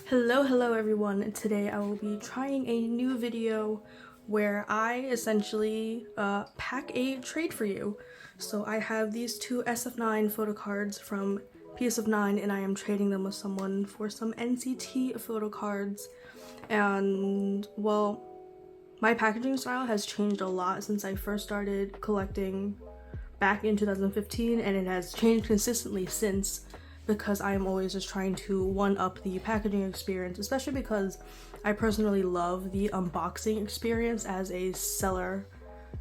Hello everyone. Today I will be trying a new video where I essentially pack a trade for you. So I have these two SF9 photo cards from PS9 and I am trading them with someone for some NCT photo cards. And well, my packaging style has changed a lot since I first started collecting back in 2015, and it has changed consistently since, because I am always just trying to one-up the packaging experience, especially because I personally love the unboxing experience as a seller,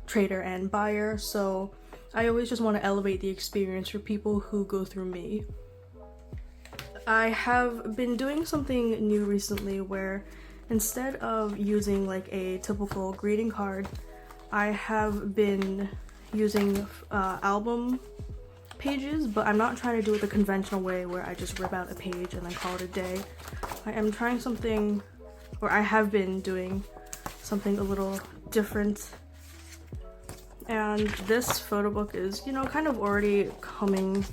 trader, and buyer. So I always just want to elevate the experience for people who go through me. I have been doing something new recently where instead of using like a typical greeting card, I have been using album pages, but I'm not trying to do it the conventional way where I just rip out a page and then call it a day. I am trying something, or I have been doing something a little different. And this photo book is, you know, kind of already coming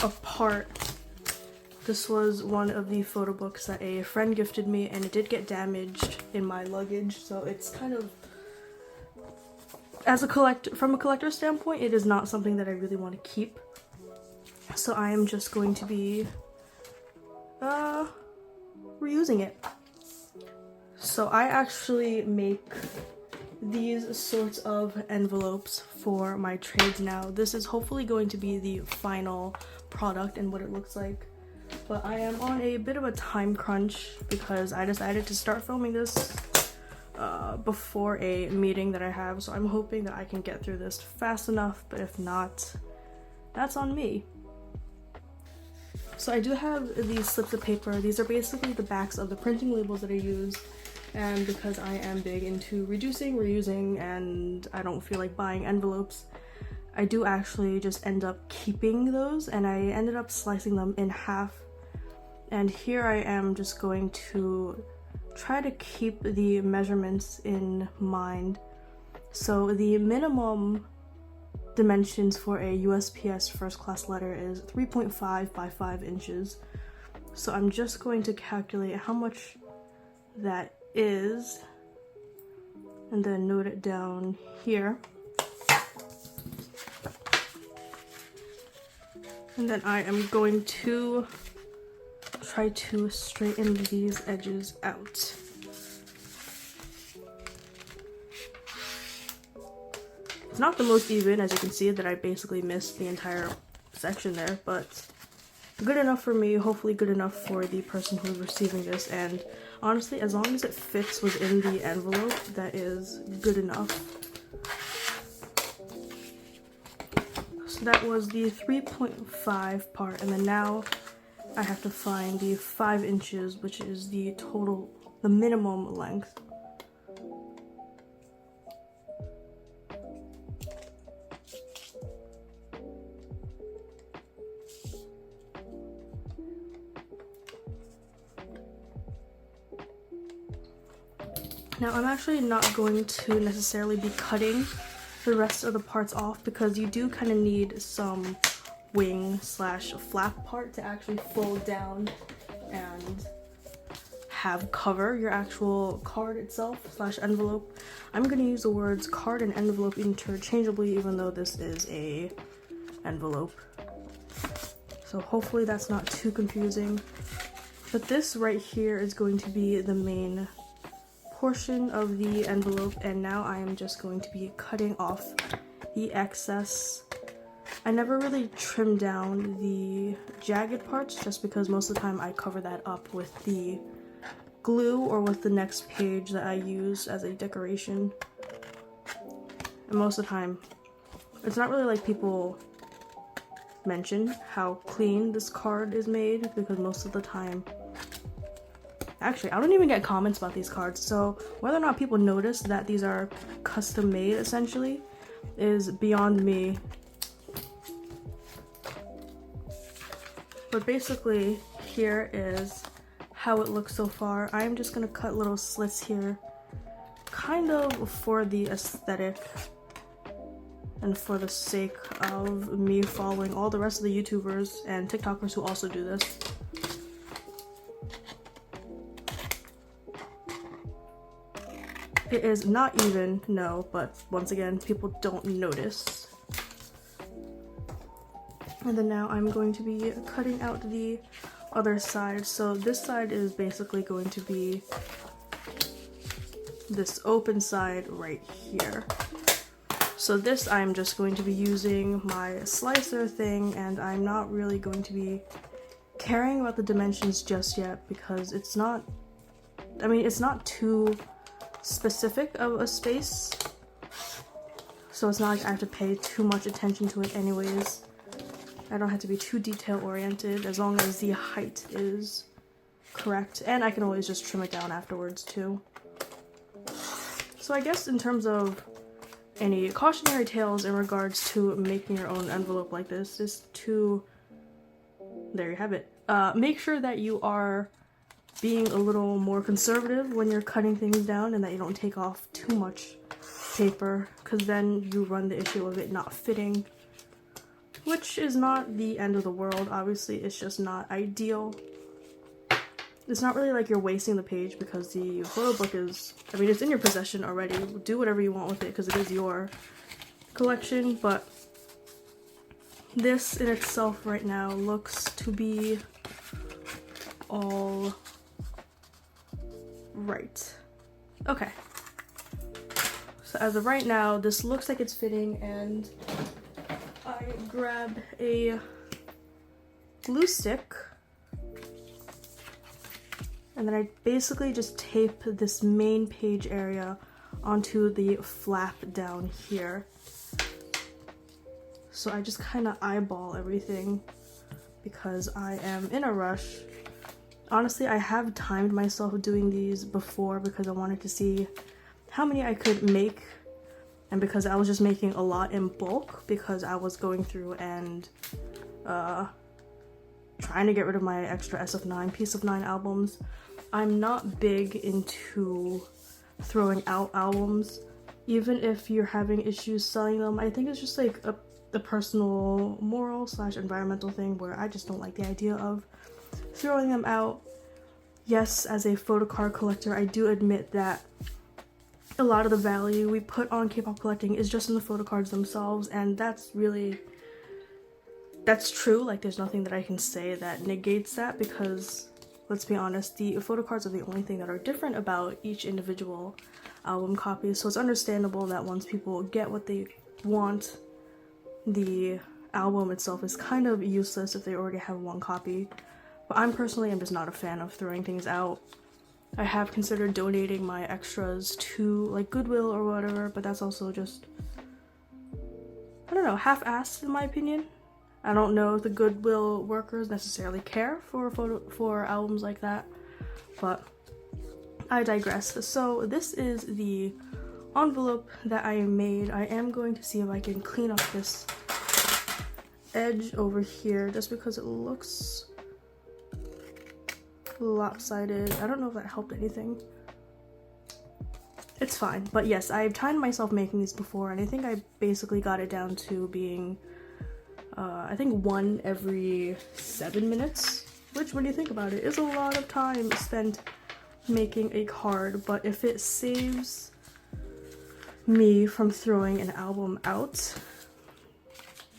apart. This was one of the photo books that a friend gifted me, and it did get damaged in my luggage, so it's kind of, from a collector standpoint, it is not something that I really want to keep. So I am just going to be reusing it. So I actually make these sorts of envelopes for my trades now. This is hopefully going to be the final product and what it looks like. But I am on a bit of a time crunch because I decided to start filming this before a meeting that I have, so I'm hoping that I can get through this fast enough, but if not, that's on me. So I do have these slips of paper. These are basically the backs of the printing labels that I use, and because I am big into reducing, reusing, and I don't feel like buying envelopes, I do actually just end up keeping those, and I ended up slicing them in half. And here I am just going to try to keep the measurements in mind. So the minimum dimensions for a USPS first class letter is 3.5 by 5 inches. So I'm just going to calculate how much that is and then note it down here. And then I am going to try to straighten these edges out. It's not the most even, as you can see that I basically missed the entire section there, but good enough for me, hopefully good enough for the person who's receiving this, and honestly, as long as it fits within the envelope, that is good enough. So that was the 3.5 part, and then now I have to find the 5 inches, which is the total, the minimum length. Now I'm actually not going to necessarily be cutting the rest of the parts off because you do kind of need some wing slash flap part to actually fold down and have cover your actual card itself slash envelope. I'm going to use the words card and envelope interchangeably, even though this is a envelope. So hopefully that's not too confusing. But this right here is going to be the main portion of the envelope, and now I am just going to be cutting off the excess. I never really trim down the jagged parts just because most of the time I cover that up with the glue or with the next page that I use as a decoration. And most of the time, it's not really like people mention how clean this card is made, because most of the time, actually, I don't even get comments about these cards, so whether or not people notice that these are custom made essentially is beyond me. But basically, here is how it looks so far. I'm just gonna cut little slits here, kind of for the aesthetic and for the sake of me following all the rest of the YouTubers and TikTokers who also do this. It is not even, no, but once again, people don't notice. And then now I'm going to be cutting out the other side. So this side is basically going to be this open side right here. So this I'm just going to be using my slicer thing, and I'm not really going to be caring about the dimensions just yet because it's not, I mean, it's not too specific of a space. So it's not like I have to pay too much attention to it anyways. I don't have to be too detail oriented as long as the height is correct, and I can always just trim it down afterwards too. So I guess in terms of any cautionary tales in regards to making your own envelope like this is to, there you have it, make sure that you are being a little more conservative when you're cutting things down and that you don't take off too much paper, because then you run the issue of it not fitting. Which is not the end of the world, obviously, it's just not ideal. It's not really like you're wasting the page because the photo book is, I mean, it's in your possession already. Do whatever you want with it because it is your collection, but this in itself right now looks to be all right. Okay. So as of right now, this looks like it's fitting, and I grab a glue stick and then I basically just tape this main page area onto the flap down here. So I just kind of eyeball everything because I am in a rush. Honestly, I have timed myself doing these before because I wanted to see how many I could make, and because I was just making a lot in bulk because I was going through and trying to get rid of my extra SF9 Piece of 9 albums. I'm not big into throwing out albums, even if you're having issues selling them. I think it's just like a personal moral / environmental thing where I just don't like the idea of throwing them out. Yes, as a photocard collector, I do admit that a lot of the value we put on K-pop collecting is just in the photocards themselves, and that's true. Like, there's nothing that I can say that negates that because, let's be honest, the photocards are the only thing that are different about each individual album copy, so it's understandable that once people get what they want, the album itself is kind of useless if they already have one copy. But I'm just not a fan of throwing things out. I have considered donating my extras to like Goodwill or whatever, but that's also just, I don't know, half-assed in my opinion. I don't know if the Goodwill workers necessarily care for albums like that, but I digress. So this is the envelope that I made. I am going to see if I can clean up this edge over here just because it looks lopsided. I don't know if that helped anything. It's fine, but yes, I've timed myself making these before, and I think I basically got it down to being I think one every 7 minutes, which when you think about it is a lot of time spent making a card. But if it saves me from throwing an album out,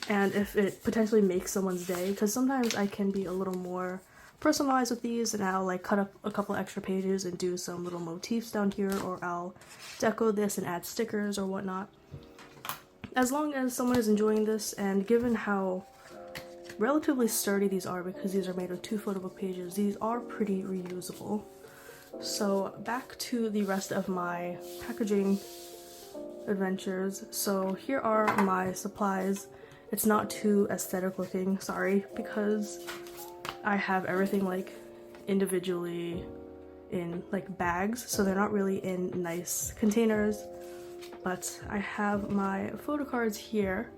and if it potentially makes someone's day, because sometimes I can be a little more personalized with these, and I'll like cut up a couple extra pages and do some little motifs down here, or I'll deco this and add stickers or whatnot. As long as someone is enjoying this, and given how relatively sturdy these are because these are made of 2 photo book pages, these are pretty reusable. So back to the rest of my packaging adventures. So here are my supplies. It's not too aesthetic looking, sorry, because I have everything like individually in like bags, so they're not really in nice containers. But I have my photocards here,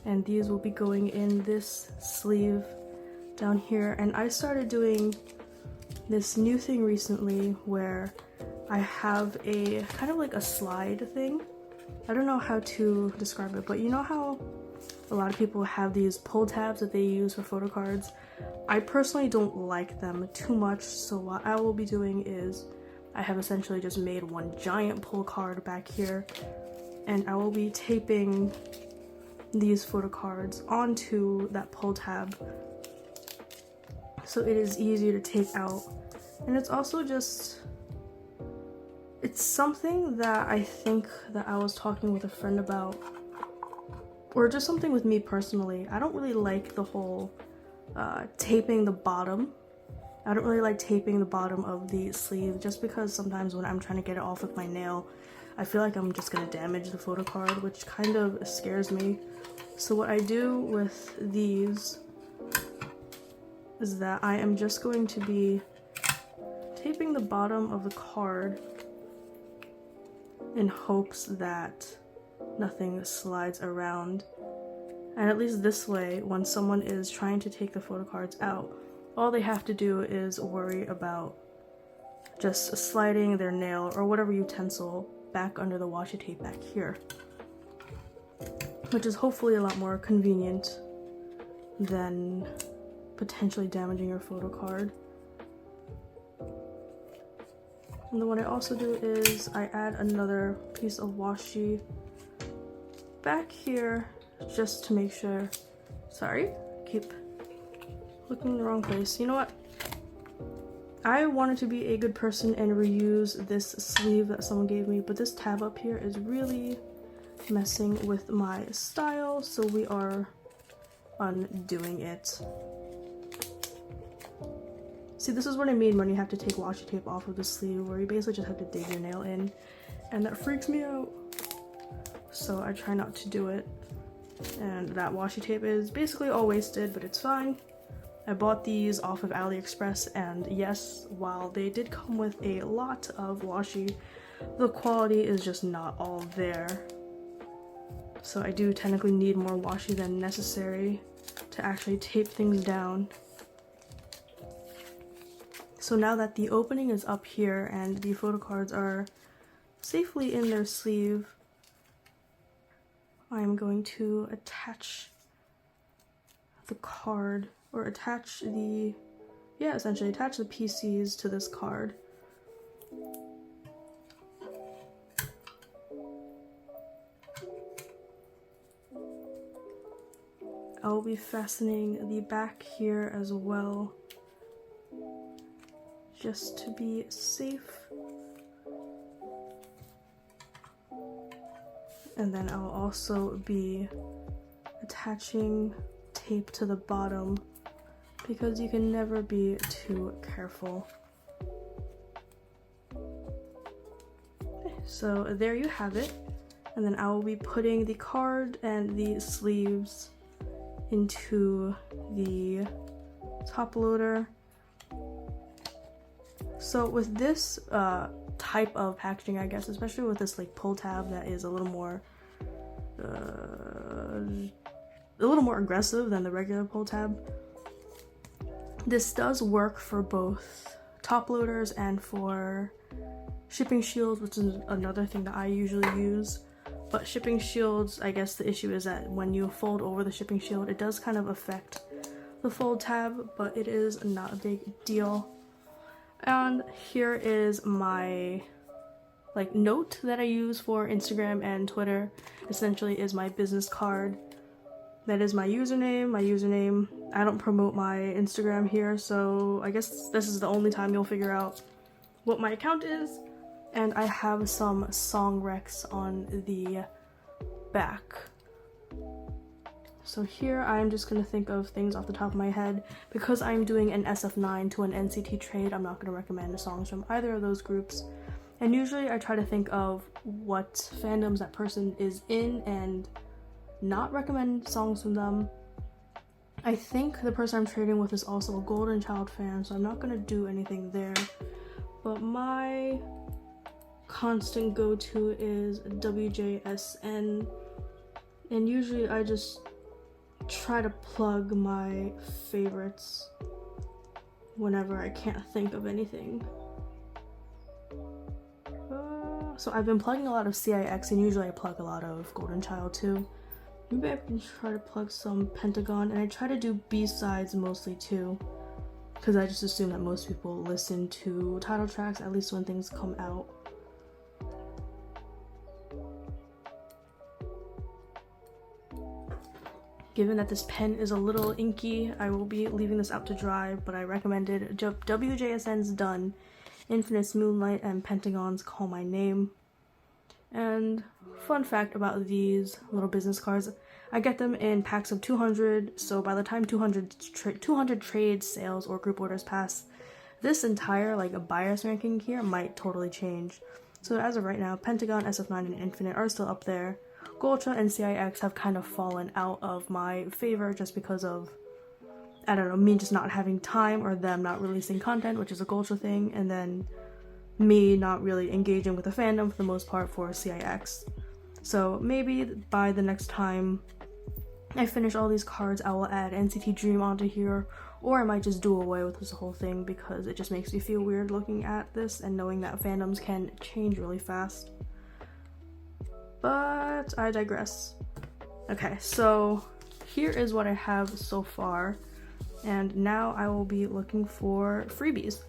and these will be going in this sleeve down here. And I started doing this new thing recently where I have a kind of like a slide thing. I don't know how to describe it, but you know how a lot of people have these pull tabs that they use for photocards? I personally don't like them too much, so what I will be doing is I have essentially just made one giant pull card back here, and I will be taping these photo cards onto that pull tab so it is easier to take out. And it's also just, it's something that I think that I was talking with a friend about, or just something with me personally. I don't really like the whole taping the bottom. I don't really like taping the bottom of the sleeve, just because sometimes when I'm trying to get it off with my nail, I feel like I'm just gonna damage the photo card, which kind of scares me. So what I do with these is that I am just going to be taping the bottom of the card in hopes that nothing slides around. And at least this way, when someone is trying to take the photo cards out, all they have to do is worry about just sliding their nail or whatever utensil back under the washi tape back here, which is hopefully a lot more convenient than potentially damaging your photo card. And then what I also do is I add another piece of washi back here just to make sure. Sorry, keep looking in the wrong place. You know what? I wanted to be a good person and reuse this sleeve that someone gave me, but this tab up here is really messing with my style, so we are undoing it. See, this is what I mean when you have to take washi tape off of the sleeve, where you basically just have to dig your nail in, and that freaks me out. So I try not to do it, and that washi tape is basically all wasted, but it's fine. I bought these off of AliExpress, and yes, while they did come with a lot of washi, the quality is just not all there. So I do technically need more washi than necessary to actually tape things down. So now that the opening is up here and the photo cards are safely in their sleeve, I'm going to attach the card, or attach the, essentially attach the PCs to this card. I'll be fastening the back here as well, just to be safe. And then I'll also be attaching tape to the bottom, because you can never be too careful. Okay, so there you have it. And then I will be putting the card and the sleeves into the top loader. So with this type of packaging, I guess, especially with this like pull tab that is a little more aggressive than the regular pull tab, this does work for both top loaders and for shipping shields, which is another thing that I usually use. But shipping shields, I guess the issue is that when you fold over the shipping shield, it does kind of affect the fold tab, but it is not a big deal. And here is my note that I use for Instagram and Twitter. Essentially is my business card. That is my username. I don't promote my Instagram here, so I guess this is the only time you'll figure out what my account is. And I have some song recs on the back. So here I'm just going to think of things off the top of my head. Because I'm doing an SF9 to an NCT trade, I'm not going to recommend songs from either of those groups. And usually I try to think of what fandoms that person is in and not recommend songs from them. I think the person I'm trading with is also a Golden Child fan, so I'm not going to do anything there. But my constant go-to is WJSN, and usually I just try to plug my favorites whenever I can't think of anything. So I've been plugging a lot of CIX, and usually I plug a lot of Golden Child too. Maybe I can try to plug some Pentagon, and I try to do B-sides mostly too. because I just assume that most people listen to title tracks, at least when things come out. Given that this pen is a little inky, I will be leaving this out to dry, but I recommended WJSN's Done, Infinite's Moonlight, and Pentagon's Call My Name. And fun fact about these little business cards, I get them in packs of 200, so by the time 200 trade sales or group orders pass, this entire like a buyer's ranking here might totally change. So as of right now, Pentagon, SF9, and Infinite are still up there. Gulcha and CIX have kind of fallen out of my favor just because of, I don't know, me just not having time or them not releasing content, which is a Gulcha thing, and then me not really engaging with the fandom for the most part for CIX. So maybe by the next time I finish all these cards, I will add NCT Dream onto here, or I might just do away with this whole thing because it just makes me feel weird looking at this and knowing that fandoms can change really fast. But I digress. Okay, so here is what I have so far, and now I will be looking for freebies.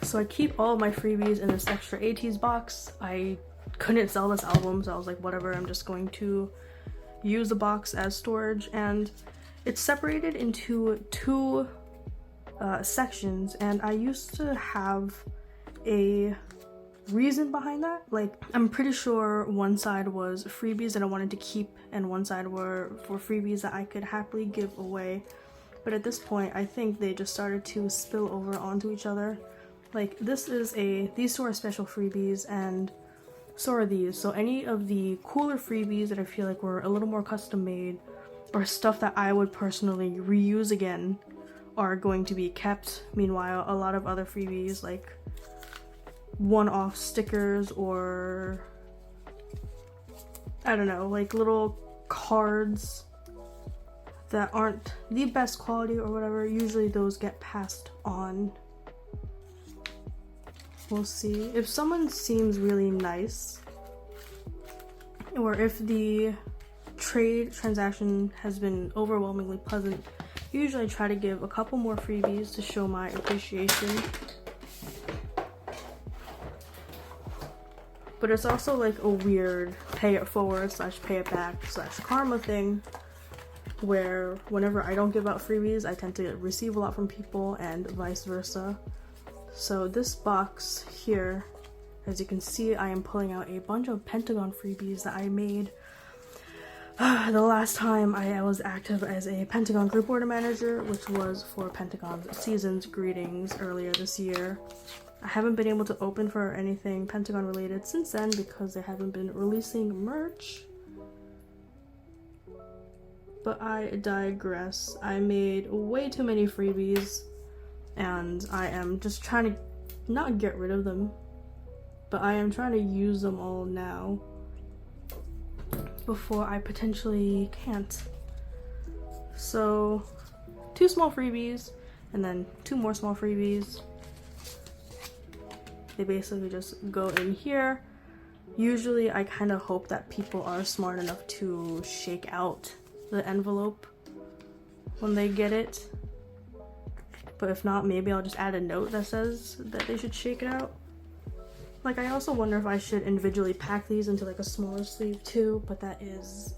So I keep all of my freebies in this extra ATEEZ box. I couldn't sell this album, so I was like, whatever, I'm just going to use the box as storage, and it's separated into two sections, and I used to have a reason behind that. Like, I'm pretty sure one side was freebies that I wanted to keep and one side were for freebies that I could happily give away, but at this point I think they just started to spill over onto each other. Like, these two are special freebies, and so are these. So any of the cooler freebies that I feel like were a little more custom made or stuff that I would personally reuse again are going to be kept. Meanwhile, a lot of other freebies like one-off stickers or I don't know, like little cards that aren't the best quality or whatever, usually those get passed on. We'll see. If someone seems really nice, or if the trade transaction has been overwhelmingly pleasant, usually I try to give a couple more freebies to show my appreciation. But it's also like a weird pay it forward / pay it back / karma thing, where whenever I don't give out freebies, I tend to receive a lot from people and vice versa. So this box here, as you can see, I am pulling out a bunch of Pentagon freebies that I made the last time I was active as a Pentagon group order manager, which was for Pentagon's Seasons Greetings earlier this year. I haven't been able to open for anything Pentagon related since then because they haven't been releasing merch. But I digress. I made way too many freebies, and I am just trying to not get rid of them, but I am trying to use them all now before I potentially can't. So 2 small freebies and then 2 more small freebies. They basically just go in here. Usually I kind of hope that people are smart enough to shake out the envelope when they get it. But if not, maybe I'll just add a note that says that they should shake it out. Like, I also wonder if I should individually pack these into like a smaller sleeve too, but that is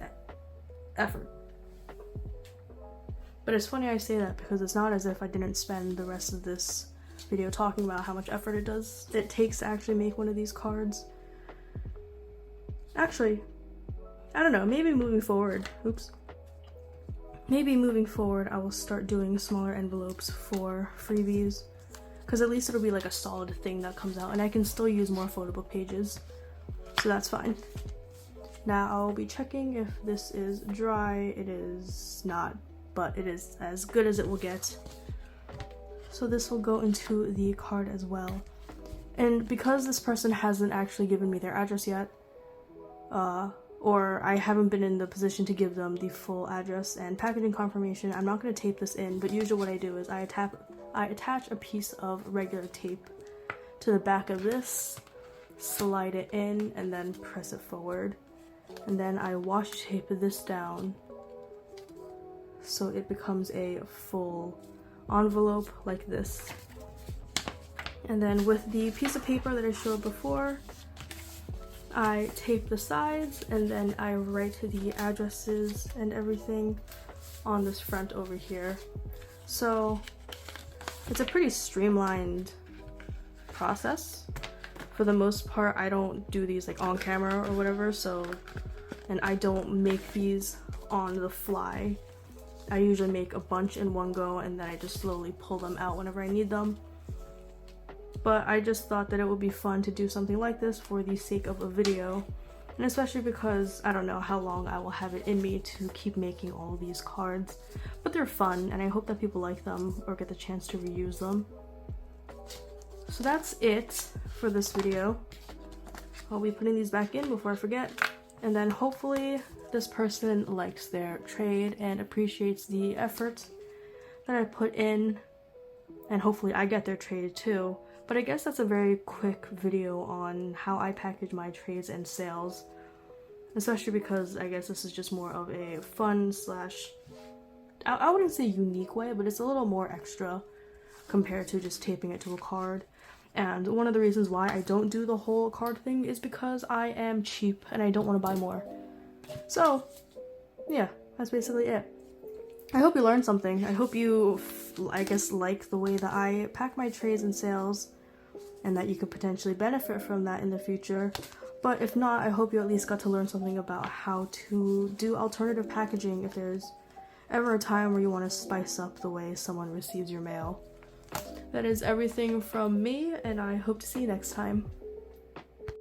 effort. But it's funny I say that because it's not as if I didn't spend the rest of this video talking about how much effort it takes to actually make one of these cards. Actually, I don't know, maybe moving forward, maybe moving forward I will start doing smaller envelopes for freebies, because at least it'll be like a solid thing that comes out and I can still use more photo book pages, so that's fine. Now I'll be checking if this is dry. It is not, but it is as good as it will get. So this will go into the card as well. And because this person hasn't actually given me their address yet, or I haven't been in the position to give them the full address and packaging confirmation, I'm not going to tape this in, but usually what I do is I attach a piece of regular tape to the back of this, slide it in, and then press it forward. And then I washi tape this down so it becomes a full envelope like this. And then with the piece of paper that I showed before, I tape the sides and then I write the addresses and everything on this front over here. So it's a pretty streamlined process. For the most part, I don't do these like on camera or whatever, and I don't make these on the fly. I usually make a bunch in one go and then I just slowly pull them out whenever I need them. But I just thought that it would be fun to do something like this for the sake of a video, and especially because I don't know how long I will have it in me to keep making all these cards, but they're fun and I hope that people like them or get the chance to reuse them. So that's it for this video. I'll be putting these back in before I forget, and then hopefully this person likes their trade and appreciates the effort that I put in, and hopefully I get their trade too. But I guess that's a very quick video on how I package my trades and sales, especially because I guess this is just more of a fun slash, I wouldn't say unique way, but it's a little more extra compared to just taping it to a card. And one of the reasons why I don't do the whole card thing is because I am cheap and I don't want to buy more. So yeah, that's basically it. I hope you learned something. I hope you, I guess, like the way that I pack my trades and sales, and that you could potentially benefit from that in the future. But if not, I hope you at least got to learn something about how to do alternative packaging if there's ever a time where you want to spice up the way someone receives your mail. That is everything from me, and I hope to see you next time.